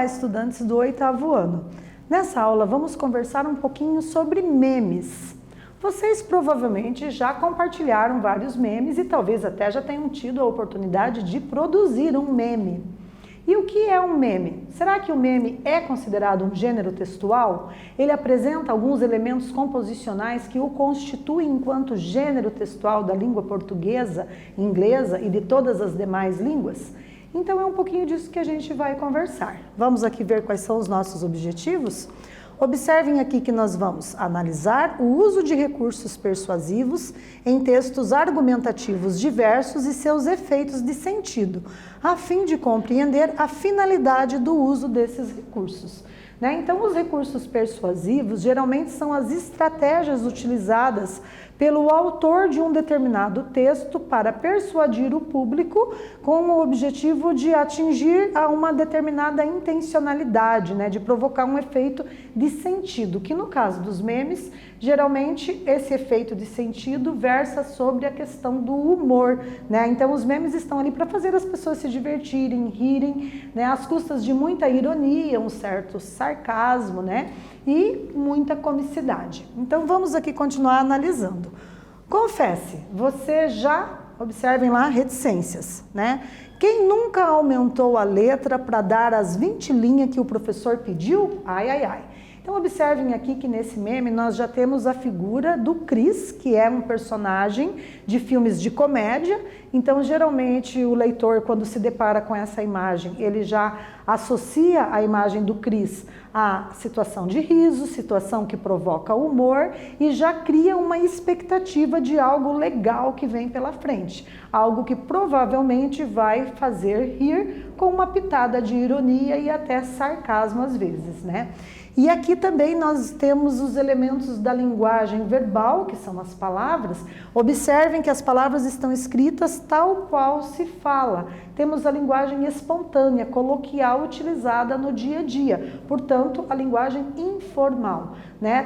Olá, estudantes do 8º ano. Nessa aula vamos conversar um pouquinho sobre memes. Vocês provavelmente já compartilharam vários memes e talvez até já tenham tido a oportunidade de produzir um meme. E o que é um meme? Será que o meme é considerado um gênero textual? Ele apresenta alguns elementos composicionais que o constituem enquanto gênero textual da língua portuguesa, inglesa e de todas as demais línguas? Então é um pouquinho disso que a gente vai conversar. Vamos aqui ver quais são os nossos objetivos? Observem aqui que nós vamos analisar o uso de recursos persuasivos em textos argumentativos diversos e seus efeitos de sentido, a fim de compreender a finalidade do uso desses recursos. Então, os recursos persuasivos geralmente são as estratégias utilizadas pelo autor de um determinado texto para persuadir o público com o objetivo de atingir a uma determinada intencionalidade, de provocar um efeito de sentido, que no caso dos memes, geralmente esse efeito de sentido versa sobre a questão do humor, Então, os memes estão ali para fazer as pessoas se divertirem, rirem, às custas de muita ironia, um certo sarcasmo, e muita comicidade. Então, vamos aqui continuar analisando. Confesse, você já, observem lá, reticências, Quem nunca aumentou a letra para dar as 20 linhas que o professor pediu? Ai, ai, ai. Então, observem aqui que nesse meme nós já temos a figura do Chris, que é um personagem de filmes de comédia. Então, geralmente, o leitor, quando se depara com essa imagem, ele já associa a imagem do Chris à situação de riso, situação que provoca humor e já cria uma expectativa de algo legal que vem pela frente. Algo que provavelmente vai fazer rir com uma pitada de ironia e até sarcasmo às vezes, E aqui também nós temos os elementos da linguagem verbal, que são as palavras. Observem que as palavras estão escritas tal qual se fala. Temos a linguagem espontânea, coloquial, utilizada no dia a dia. Portanto, a linguagem informal.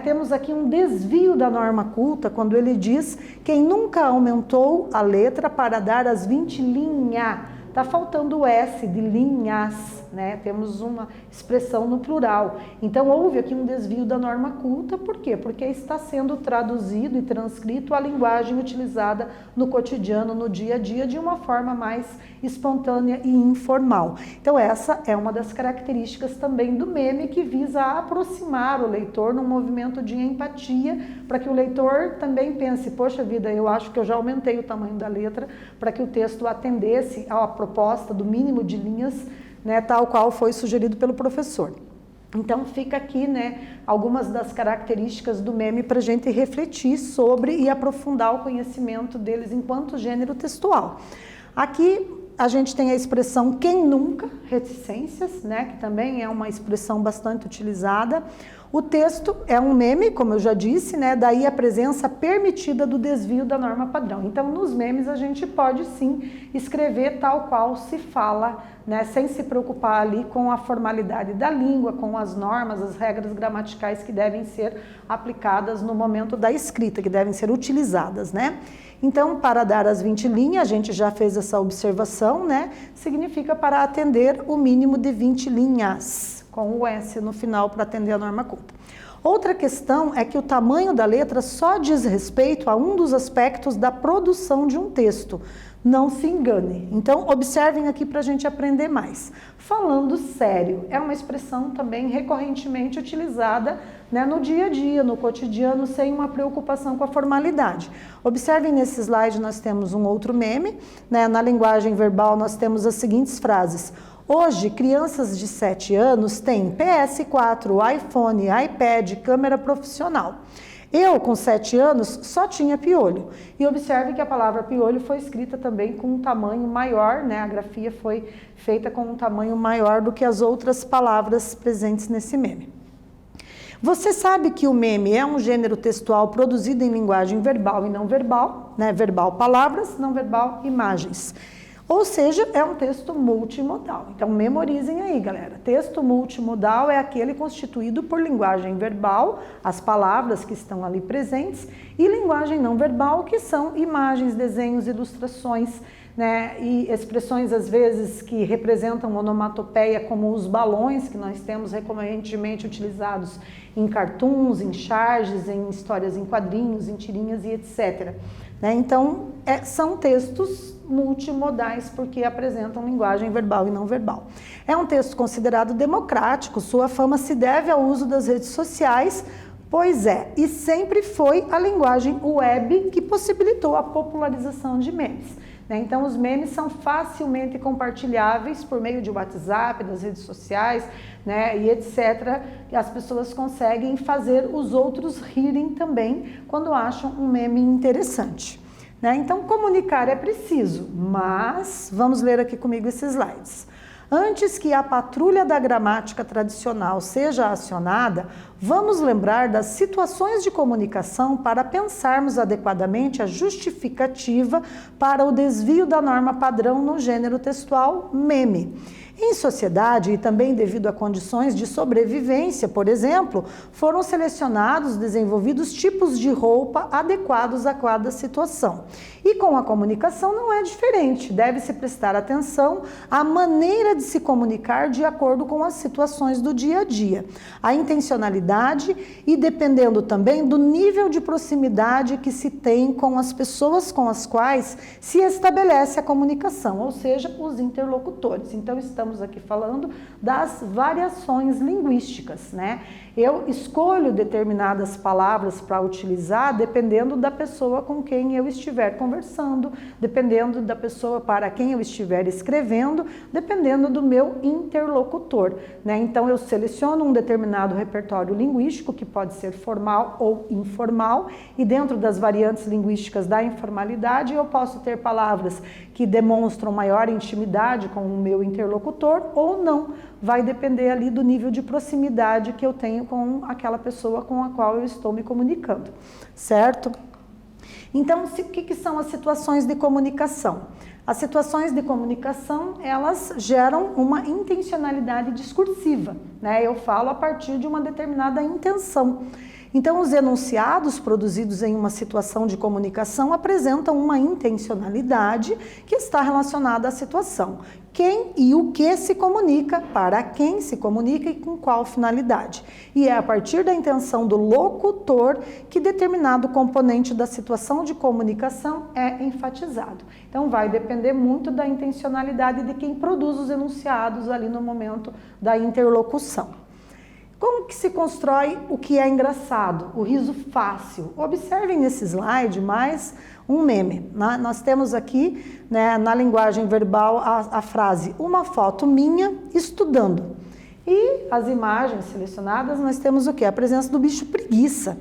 Temos aqui um desvio da norma culta, quando ele diz quem nunca aumentou a letra para dar as 20 linhas. Está faltando o S de linhas, Temos uma expressão no plural. Então, houve aqui um desvio da norma culta. Por quê? Porque está sendo traduzido e transcrito a linguagem utilizada no cotidiano, no dia a dia, de uma forma mais espontânea e informal. Então, essa é uma das características também do meme, que visa aproximar o leitor num movimento de empatia, para que o leitor também pense, poxa vida, eu acho que eu já aumentei o tamanho da letra para que o texto atendesse à proposta do mínimo de linhas, tal qual foi sugerido pelo professor. Então fica aqui, algumas das características do meme para a gente refletir sobre e aprofundar o conhecimento deles enquanto gênero textual. Aqui a gente tem a expressão quem nunca, reticências, que também é uma expressão bastante utilizada. O texto é um meme, como eu já disse, daí a presença permitida do desvio da norma padrão. Então, nos memes a gente pode sim escrever tal qual se fala, sem se preocupar ali com a formalidade da língua, com as normas, as regras gramaticais que devem ser aplicadas no momento da escrita, que devem ser utilizadas, Então, para dar as 20 linhas, a gente já fez essa observação, significa para atender o mínimo de 20 linhas, com o S no final para atender a norma culta. Outra questão é que o tamanho da letra só diz respeito a um dos aspectos da produção de um texto. Não se engane. Então, observem aqui para a gente aprender mais. Falando sério, é uma expressão também recorrentemente utilizada no dia a dia, no cotidiano, sem uma preocupação com a formalidade. Observem nesse slide, nós temos um outro meme. Na linguagem verbal, nós temos as seguintes frases. Hoje, crianças de 7 anos têm PS4, iPhone, iPad, câmera profissional. Eu, com 7 anos, só tinha piolho. E observe que a palavra piolho foi escrita também com um tamanho maior, A grafia foi feita com um tamanho maior do que as outras palavras presentes nesse meme. Você sabe que o meme é um gênero textual produzido em linguagem verbal e não verbal, Verbal palavras, não verbal imagens. Ou seja, é um texto multimodal. Então, memorizem aí, galera. Texto multimodal é aquele constituído por linguagem verbal, as palavras que estão ali presentes, e linguagem não verbal, que são imagens, desenhos, ilustrações, né, e expressões, às vezes, que representam onomatopeia, como os balões, que nós temos recorrentemente utilizados em cartoons, em charges, em histórias em quadrinhos, em tirinhas e etc. Então, são textos multimodais porque apresentam linguagem verbal e não verbal. É um texto considerado democrático, sua fama se deve ao uso das redes sociais, pois e sempre foi a linguagem web que possibilitou a popularização de memes. Então, os memes são facilmente compartilháveis por meio de WhatsApp, das redes sociais, e etc. E as pessoas conseguem fazer os outros rirem também quando acham um meme interessante. Então, comunicar é preciso, mas vamos ler aqui comigo esses slides. Antes que a patrulha da gramática tradicional seja acionada, vamos lembrar das situações de comunicação para pensarmos adequadamente a justificativa para o desvio da norma padrão no gênero textual meme. Em sociedade, e também devido a condições de sobrevivência, por exemplo, foram selecionados, desenvolvidos tipos de roupa adequados a cada situação. E com a comunicação não é diferente, deve-se prestar atenção à maneira de se comunicar de acordo com as situações do dia a dia, a intencionalidade e dependendo também do nível de proximidade que se tem com as pessoas com as quais se estabelece a comunicação, ou seja, os interlocutores. Então, estamos aqui falando das variações linguísticas, Eu escolho determinadas palavras para utilizar dependendo da pessoa com quem eu estiver conversando, dependendo da pessoa para quem eu estiver escrevendo, dependendo do meu interlocutor, Então, eu seleciono um determinado repertório linguístico, que pode ser formal ou informal, e dentro das variantes linguísticas da informalidade, eu posso ter palavras que demonstram maior intimidade com o meu interlocutor ou não. Vai depender ali do nível de proximidade que eu tenho com aquela pessoa com a qual eu estou me comunicando, certo? Então, o que são as situações de comunicação? As situações de comunicação, elas geram uma intencionalidade discursiva, Eu falo a partir de uma determinada intenção. Então, os enunciados produzidos em uma situação de comunicação apresentam uma intencionalidade que está relacionada à situação. Quem e o que se comunica, para quem se comunica e com qual finalidade. E é a partir da intenção do locutor que determinado componente da situação de comunicação é enfatizado. Então, vai depender muito da intencionalidade de quem produz os enunciados ali no momento da interlocução. Como que se constrói o que é engraçado, o riso fácil? Observem nesse slide mais um meme. Nós temos aqui, na linguagem verbal, a frase uma foto minha estudando. E as imagens selecionadas, nós temos o quê? A presença do bicho preguiça.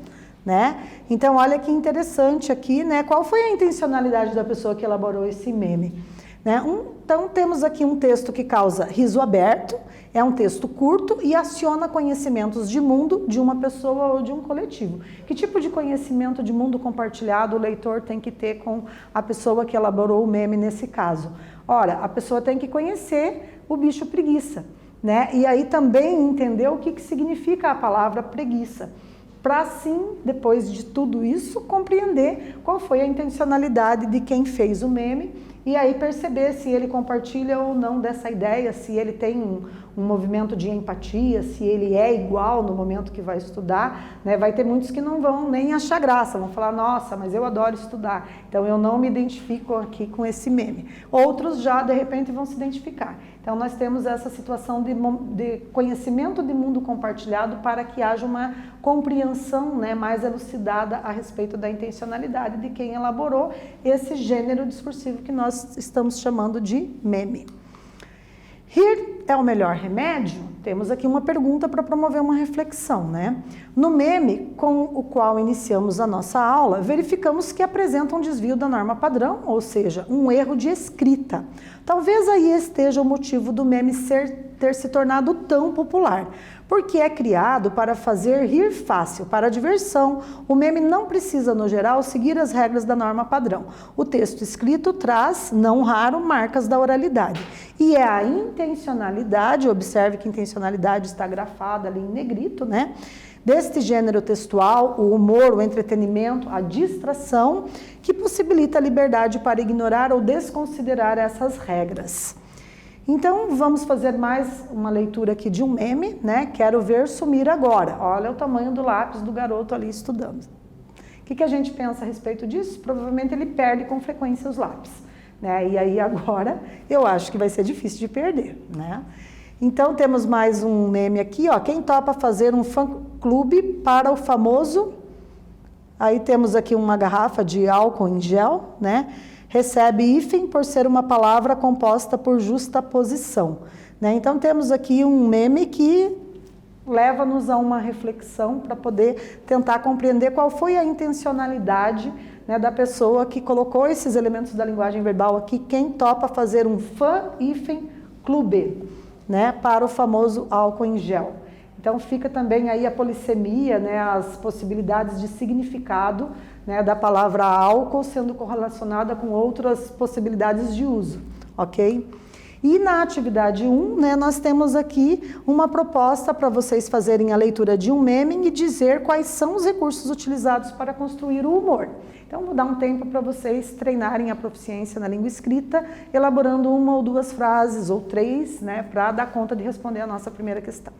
Então, olha que interessante aqui, qual foi a intencionalidade da pessoa que elaborou esse meme? Então, temos aqui um texto que causa riso aberto, é um texto curto e aciona conhecimentos de mundo de uma pessoa ou de um coletivo. Que tipo de conhecimento de mundo compartilhado o leitor tem que ter com a pessoa que elaborou o meme nesse caso? Ora, a pessoa tem que conhecer o bicho preguiça, E aí também entender o que significa a palavra preguiça. Para assim, depois de tudo isso, compreender qual foi a intencionalidade de quem fez o meme e aí perceber se ele compartilha ou não dessa ideia, se ele tem um movimento de empatia, se ele é igual no momento que vai estudar, Vai ter muitos que não vão nem achar graça, vão falar, nossa, mas eu adoro estudar, então eu não me identifico aqui com esse meme. Outros já, de repente, vão se identificar. Então, nós temos essa situação de conhecimento de mundo compartilhado para que haja uma compreensão mais elucidada a respeito da intencionalidade de quem elaborou esse gênero discursivo que nós estamos chamando de meme. Rir é o melhor remédio? Temos aqui uma pergunta para promover uma reflexão, né? No meme com o qual iniciamos a nossa aula, verificamos que apresenta um desvio da norma padrão, ou seja, um erro de escrita. Talvez aí esteja o motivo do meme ter se tornado tão popular, porque é criado para fazer rir fácil, para diversão. O meme não precisa, no geral, seguir as regras da norma padrão. O texto escrito traz, não raro, marcas da oralidade. E é a intencionalidade, observe que intencionalidade está grafada ali em negrito, né? Deste gênero textual, o humor, o entretenimento, a distração, que possibilita a liberdade para ignorar ou desconsiderar essas regras. Então, vamos fazer mais uma leitura aqui de um meme, né? Quero ver sumir agora. Olha o tamanho do lápis do garoto ali estudando. O que a gente pensa a respeito disso? Provavelmente ele perde com frequência os lápis, né? E aí agora eu acho que vai ser difícil de perder, né? Então, temos mais um meme aqui, ó. Quem topa fazer um fã-clube para o famoso... Aí temos aqui uma garrafa de álcool em gel, né? Recebe hífen por ser uma palavra composta por justaposição, né? Então, temos aqui um meme que leva-nos a uma reflexão para poder tentar compreender qual foi a intencionalidade, né, da pessoa que colocou esses elementos da linguagem verbal aqui. Quem topa fazer um fã-clube, né, para o famoso álcool em gel. Então fica também aí a polissemia, né, as possibilidades de significado, né, da palavra álcool sendo correlacionada com outras possibilidades de uso, ok? E na atividade 1, né, nós temos aqui uma proposta para vocês fazerem a leitura de um meme e dizer quais são os recursos utilizados para construir o humor. Então, vou dar um tempo para vocês treinarem a proficiência na língua escrita, elaborando uma ou duas frases, ou 3, né, para dar conta de responder a nossa primeira questão.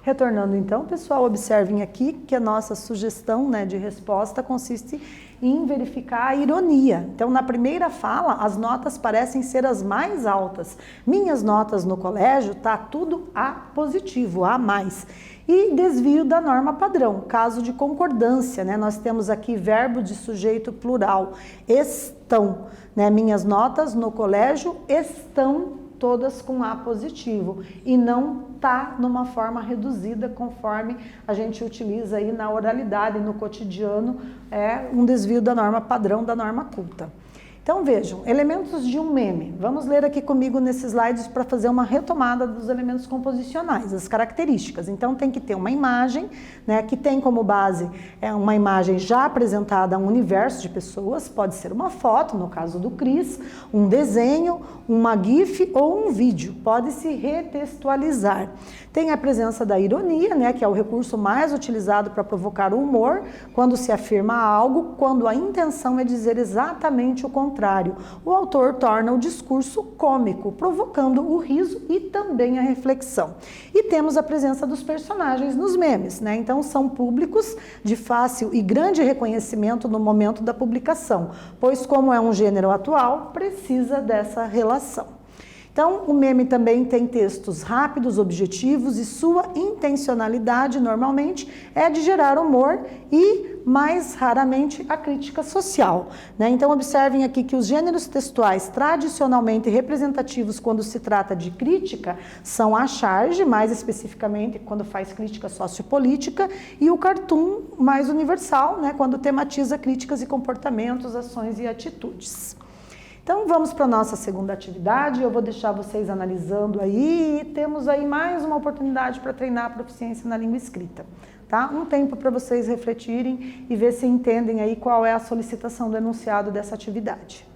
Retornando então, pessoal, observem aqui que a nossa sugestão, né, de resposta consiste em verificar a ironia. Então, na primeira fala, as notas parecem ser as mais altas. Minhas notas no colégio tá tudo A positivo, A mais. E desvio da norma padrão, caso de concordância, né? Nós temos aqui verbo de sujeito plural, estão, né? Minhas notas no colégio estão todas com A positivo e não tá numa forma reduzida conforme a gente utiliza aí na oralidade, no cotidiano, é um desvio da norma padrão, da norma culta. Então vejam, elementos de um meme. Vamos ler aqui comigo nesses slides para fazer uma retomada dos elementos composicionais, as características. Então tem que ter uma imagem, né, que tem como base uma imagem já apresentada a um universo de pessoas, pode ser uma foto, no caso do Cris, um desenho, uma GIF ou um vídeo, pode se retextualizar. Tem a presença da ironia, né, que é o recurso mais utilizado para provocar o humor, quando se afirma algo, quando a intenção é dizer exatamente o contrário. O autor torna o discurso cômico, provocando o riso e também a reflexão. E temos a presença dos personagens nos memes, né? Então são públicos de fácil e grande reconhecimento no momento da publicação, pois como é um gênero atual, precisa dessa relação. Então, o meme também tem textos rápidos, objetivos e sua intencionalidade, normalmente, é de gerar humor e, mais raramente, a crítica social, né? Então, observem aqui que os gêneros textuais tradicionalmente representativos quando se trata de crítica são a charge, mais especificamente quando faz crítica sociopolítica, e o cartoon mais universal, né? Quando tematiza críticas e comportamentos, ações e atitudes. Então vamos para a nossa segunda atividade, eu vou deixar vocês analisando aí e temos aí mais uma oportunidade para treinar a proficiência na língua escrita, tá? Um tempo para vocês refletirem e ver se entendem aí qual é a solicitação do enunciado dessa atividade.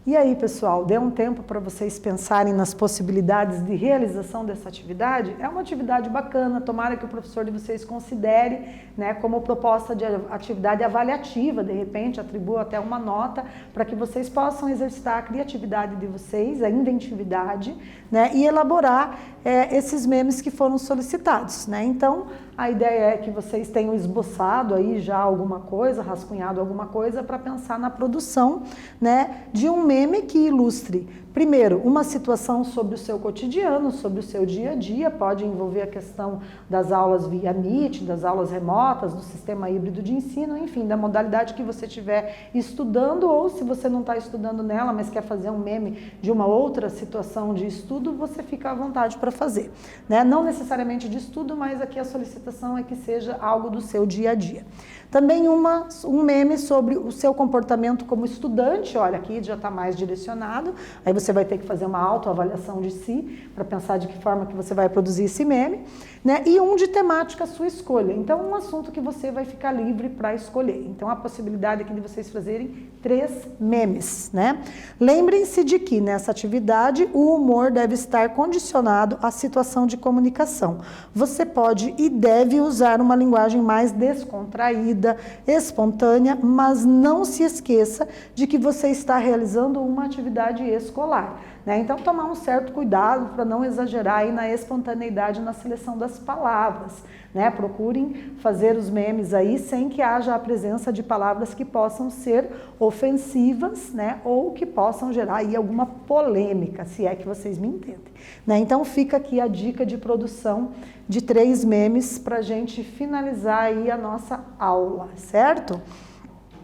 E aí, pessoal, deu um tempo para vocês pensarem nas possibilidades de realização dessa atividade? É uma atividade bacana, tomara que o professor de vocês considere, né, como proposta de atividade avaliativa, de repente atribua até uma nota para que vocês possam exercitar a criatividade de vocês, a inventividade, né, e elaborar esses memes que foram solicitados, né? Então, a ideia é que vocês tenham esboçado aí já alguma coisa, rascunhado alguma coisa para pensar na produção, né, de um meme que ilustre, primeiro, uma situação sobre o seu cotidiano, sobre o seu dia a dia, pode envolver a questão das aulas via Meet, das aulas remotas, do sistema híbrido de ensino, enfim, da modalidade que você estiver estudando, ou se você não está estudando nela, mas quer fazer um meme de uma outra situação de estudo, você fica à vontade para fazer, né? Não necessariamente de estudo, mas aqui a solicitação é que seja algo do seu dia a dia. Também um meme sobre o seu comportamento como estudante, olha, aqui já está mais direcionado, aí você vai ter que fazer uma autoavaliação de si, para pensar de que forma que você vai produzir esse meme, né? E um de temática sua escolha, então um assunto que você vai ficar livre para escolher. Então a possibilidade aqui de vocês fazerem 3 memes, né? Lembrem-se de que nessa atividade o humor deve estar condicionado à situação de comunicação. Você pode e deve usar uma linguagem mais descontraída, espontânea, mas não se esqueça de que você está realizando uma atividade escolar, né? Então, tomar um certo cuidado para não exagerar aí na espontaneidade na seleção das palavras, né? Procurem fazer os memes aí sem que haja a presença de palavras que possam ser ofensivas, né? Ou que possam gerar aí alguma polêmica, se é que vocês me entendem, né? Então, fica aqui a dica de produção de 3 memes para a gente finalizar aí a nossa aula, certo?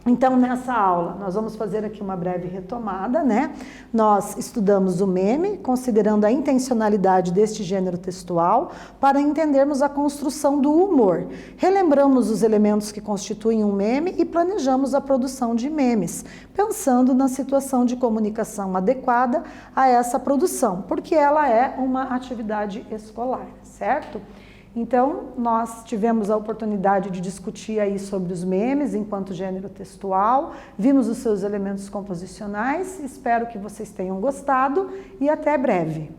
Então, nessa aula, nós vamos fazer aqui uma breve retomada, né? Nós estudamos o meme, considerando a intencionalidade deste gênero textual, para entendermos a construção do humor. Relembramos os elementos que constituem um meme e planejamos a produção de memes, pensando na situação de comunicação adequada a essa produção, porque ela é uma atividade escolar, certo? Então, nós tivemos a oportunidade de discutir aí sobre os memes enquanto gênero textual, vimos os seus elementos composicionais, espero que vocês tenham gostado e até breve.